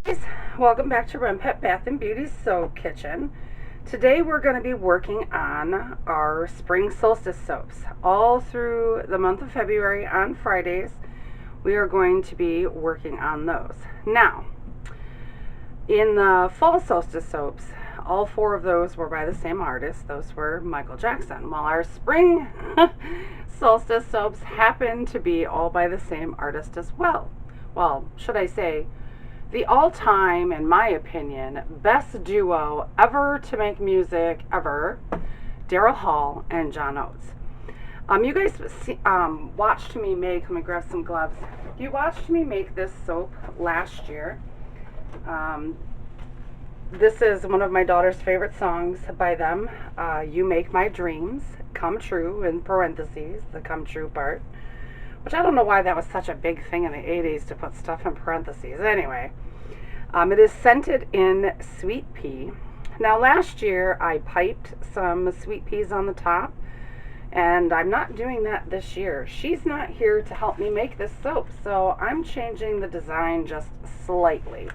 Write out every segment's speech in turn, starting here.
Guys, welcome back to Renpet Bath Beauty Soap Kitchen. Today we're going to be working on our spring solstice soaps. All through the month of February on Fridays, we are going to be working on those. Now, in the fall solstice soaps, all four of those were by the same artist. Those were Michael Jackson. While our spring solstice soaps happen to be all by the same artist as well. Well, should I say, the all-time, in my opinion, best duo ever to make music ever, Daryl Hall and John Oates. You guys watched me make, let me grab some gloves. You watched me make this soap last year. This is one of my daughter's favorite songs by them. You Make My Dreams Come True, in parentheses, the come true part. Which I don't know why that was such a big thing in the 80s to put stuff in parentheses. Anyway, it is scented in sweet pea. Now last year I piped some sweet peas on the top, and I'm not doing that this year. She's not here to help me make this soap, so I'm changing the design just slightly.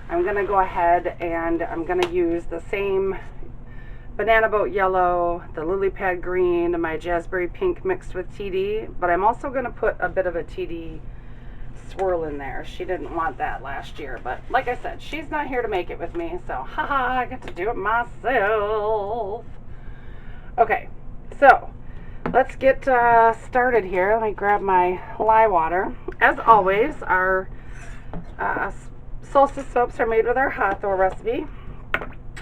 I'm going to go ahead and I'm going to use the same banana boat yellow, the lily pad green, and my jazzberry pink mixed with TD, but I'm also going to put a bit of a TD swirl in there. She didn't want that last year, but like I said, she's not here to make it with me, so haha, I get to do it myself. Okay, so let's get started here. Let me grab my lye water. As always, our solstice soaps are made with our Hawthorne recipe,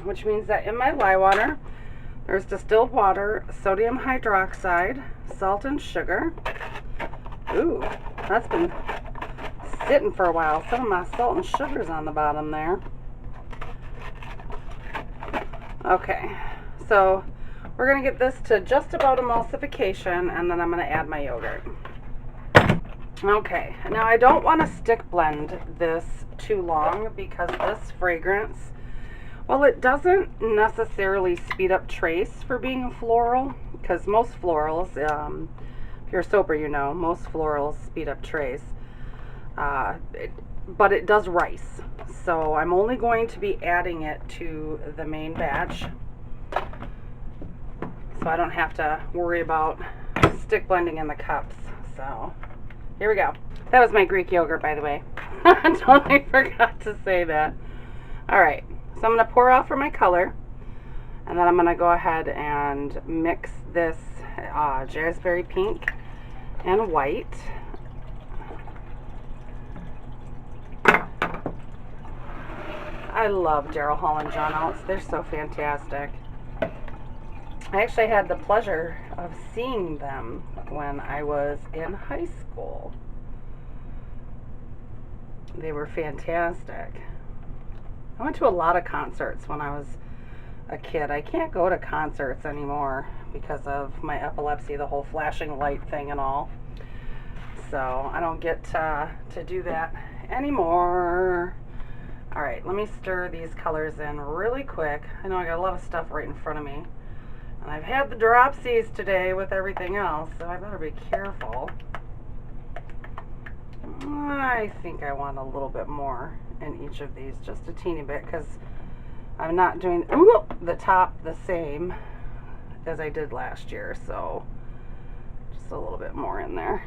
which means that in my lye water, there's distilled water, sodium hydroxide, salt, and sugar. Ooh, that's been sitting for a while. Some of my salt and sugar's on the bottom there. Okay, so we're going to get this to just about emulsification, and then I'm going to add my yogurt. Okay, now I don't want to stick blend this too long because this fragrance, well, it doesn't necessarily speed up trace for being a floral, because most florals, if you're a soaper, you know, most florals speed up trace. But it does rice. So I'm only going to be adding it to the main batch, so I don't have to worry about stick blending in the cups. So here we go. That was my Greek yogurt, by the way. I totally forgot to say that. Alright, so I'm going to pour out for my color, and then I'm going to go ahead and mix this jazzberry pink and white. I love Daryl Hall and John Oates. They're so fantastic. I actually had the pleasure of seeing them when I was in high school. They were fantastic. I went to a lot of concerts when I was a kid. I can't go to concerts anymore because of my epilepsy, the whole flashing light thing and all. So I don't get to do that anymore. Alright, let me stir these colors in really quick. I know I got a lot of stuff right in front of me. And I've had the dropsies today with everything else, so I better be careful. I think I want a little bit more in each of these, just a teeny bit, because I'm not doing the top the same as I did last year, so just a little bit more in there.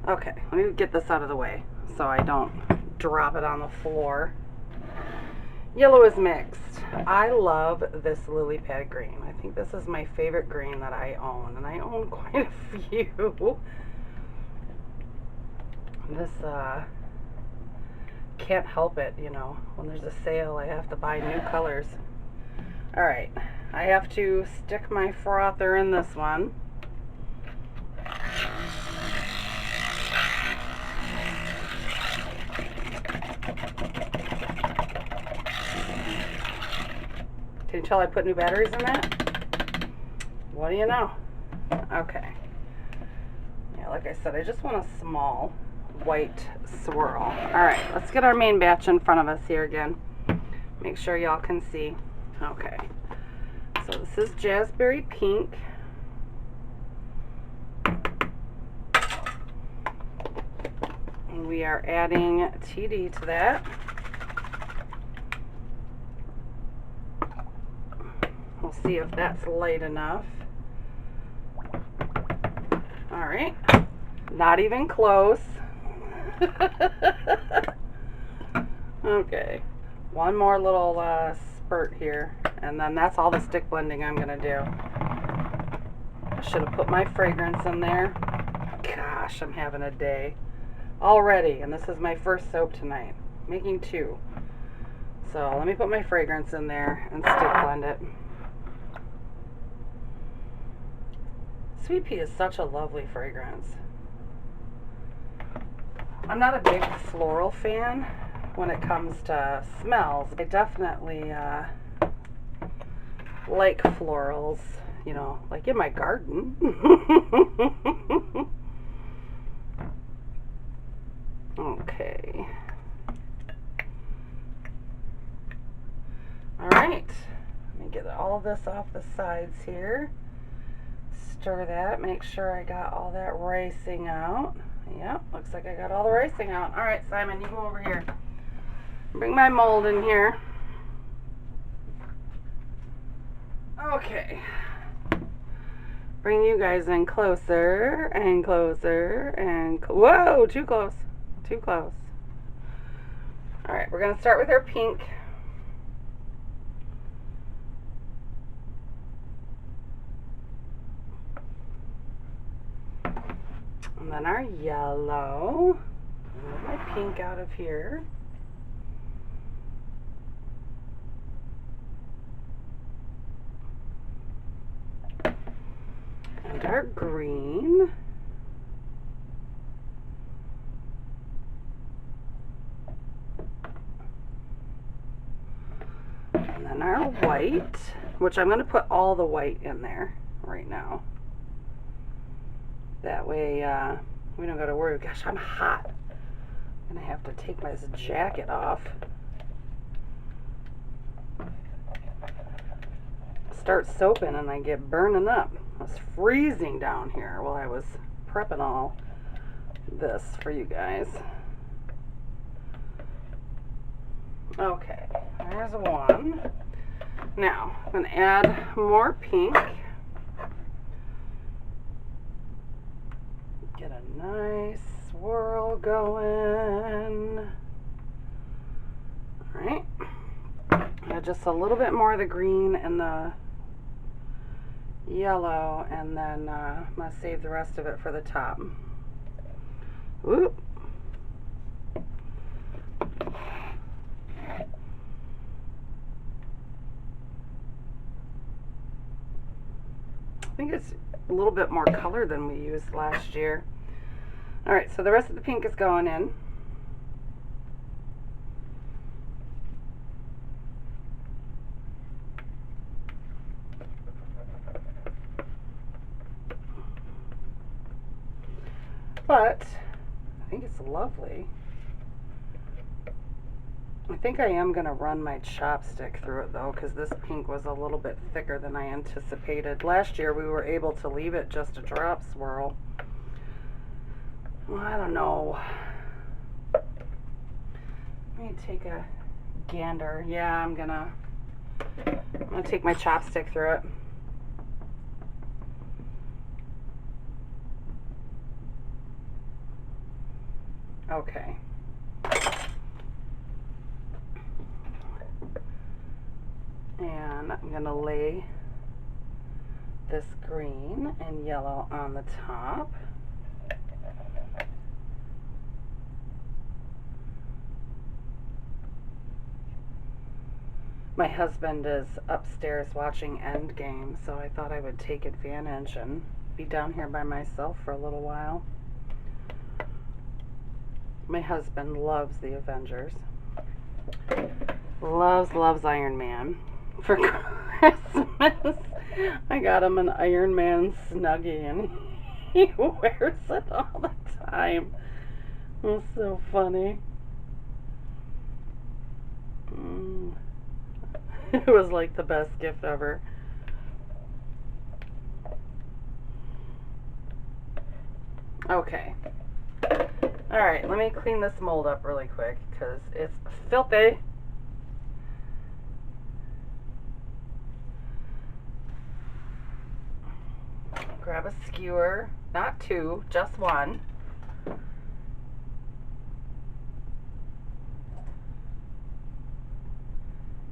Okay, let me get this out of the way so I don't drop it on the floor. Yellow is mixed. I love this lily pad green. I think this is my favorite green that I own, and I own quite a few. This can't help it, you know. When there's a sale, I have to buy new colors. Alright, I have to stick my frother in this one. Can you tell I put new batteries in that? What do you know? Okay. Yeah, like I said, I just want a small white swirl. Alright, let's get our main batch in front of us here again. Make sure y'all can see. Okay. So this is jazzberry pink. And we are adding TD to that. We'll see if that's light enough. All right, not even close. Okay, one more little spurt here, and then that's all the stick blending I'm gonna do. I should have put my fragrance in there. Gosh, I'm having a day already, and this is my first soap tonight, making 2. So let me put my fragrance in there and stick blend it. Sweet pea is such a lovely fragrance. I'm not a big floral fan when it comes to smells. I definitely like florals, you know, like in my garden. Okay. All right. Let me get all of this off the sides here. Stir that, make sure I got all that ricing out. Yep, looks like I got all the ricing out. All right, Simon, you go over here. Bring my mold in here. Okay. Bring you guys in closer and closer and whoa, too close. Too close. All right, we're going to start with our pink. And then our yellow. Move my pink out of here. And our green. And then our white, which I'm going to put all the white in there right now. That way we don't got to worry. Gosh, I'm hot. I'm going to have to take my jacket off. Start soaping and I get burning up. I was freezing down here while I was prepping all this for you guys. Okay, there's one. Now, I'm going to add more pink. Get a nice swirl going. All right. Add just a little bit more of the green and the yellow, and then I'm going to save the rest of it for the top. Whoop. I think it's a little bit more color than we used last year. All right, so the rest of the pink is going in. But I think it's lovely. I think I am going to run my chopstick through it though, because this pink was a little bit thicker than I anticipated. Last year we were able to leave it just a drop swirl. Well, I don't know. Let me take a gander. Yeah, I'm gonna take my chopstick through it. Okay. And I'm going to lay this green and yellow on the top. My husband is upstairs watching Endgame, so I thought I would take advantage and be down here by myself for a little while. My husband loves the Avengers. Loves Iron Man. For Christmas, I got him an Iron Man Snuggie, and he wears it all the time. It's so funny. It was like the best gift ever. Okay. Alright, let me clean this mold up really quick because it's filthy. Grab a skewer, not two, just one.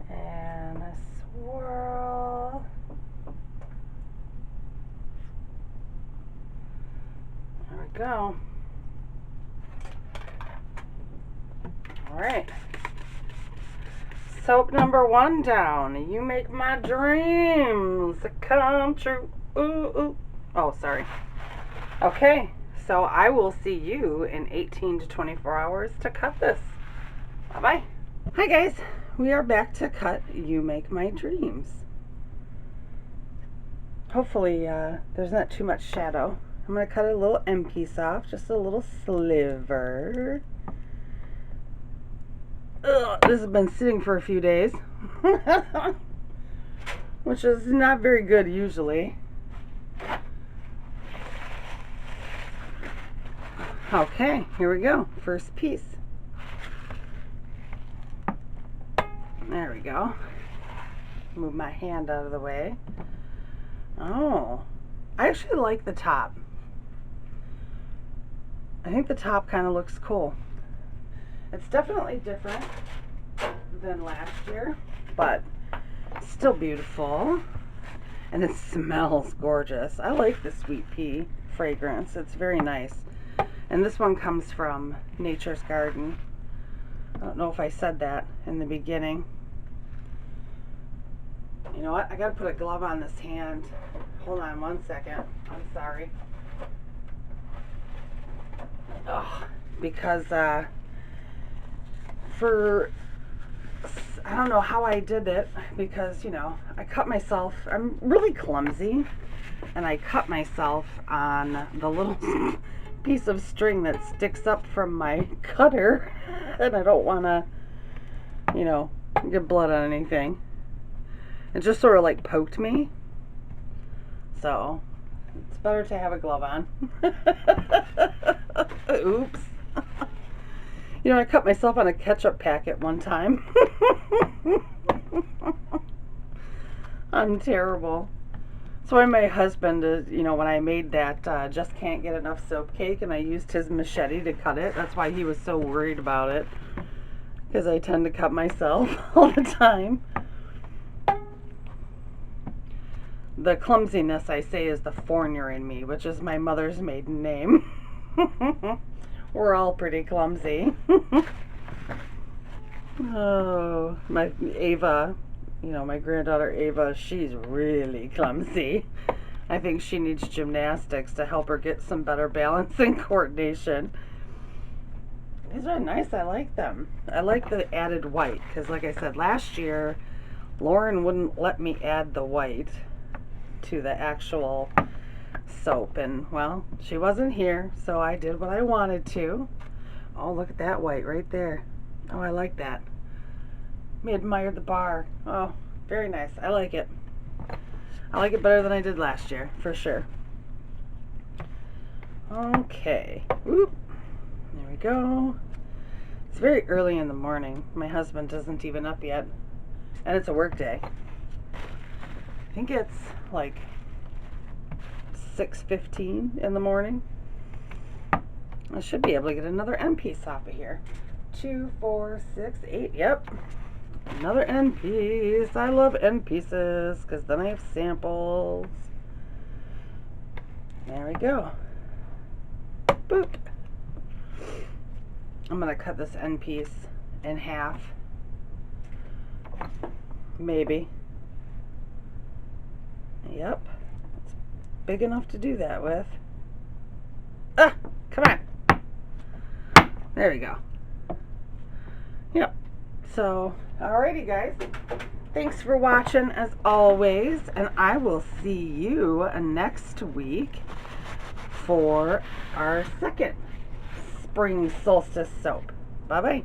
And a swirl. There we go. Alright. Soap number 1 down. You make my dreams come true. Ooh, ooh. Oh, sorry. Okay, so I will see you in 18 to 24 hours to cut this. Bye-bye. Hi guys, we are back to cut You Make My Dreams. Hopefully there's not too much shadow. I'm going to cut a little end piece off, just a little sliver. Ugh, this has been sitting for a few days, which is not very good usually. Okay, here we go. First piece. There we go. Move my hand out of the way. Oh, I actually like the top. I think the top kind of looks cool. It's definitely different than last year, but still beautiful. And it smells gorgeous. I like the sweet pea fragrance. It's very nice. And this one comes from Nature's Garden. I don't know if I said that in the beginning. You know what? I gotta put a glove on this hand. Hold on 1 second. I'm sorry. Oh, because I don't know how I did it, because, you know, I cut myself. I'm really clumsy, and I cut myself on the little piece of string that sticks up from my cutter, and I don't want to, you know, get blood on anything. It just sort of like poked me, so it's better to have a glove on. Oops. You know, I cut myself on a ketchup packet one time. I'm terrible. So when my husband, you know, when I made that Just Can't Get Enough soap cake and I used his machete to cut it, that's why he was so worried about it. Because I tend to cut myself all the time. The clumsiness, I say, is the Fournier in me, which is my mother's maiden name. We're all pretty clumsy. Oh, my Ava, you know, my granddaughter Ava, she's really clumsy. I think she needs gymnastics to help her get some better balance and coordination. These are nice. I like them. I like the added white because, like I said, last year Loren wouldn't let me add the white to the actual soap, and well, she wasn't here, so I did what I wanted to. Oh, look at that white right there. Oh, I like that. Let me admire the bar. Oh, very nice. I like it. I like it better than I did last year, for sure. Okay. Oop. There we go. It's very early in the morning. My husband isn't even up yet, and it's a work day. I think it's like 6:15 in the morning. I should be able to get another end piece off of here. 2, 4, 6, 8. Yep. Another end piece. I love end pieces because then I have samples. There we go. Boop. I'm going to cut this end piece in half. Maybe. Yep. It's big enough to do that with. Ah! Come on! There we go. Yep. So, alrighty guys. Thanks for watching as always, and I will see you next week for our second spring solstice soap. Bye-bye.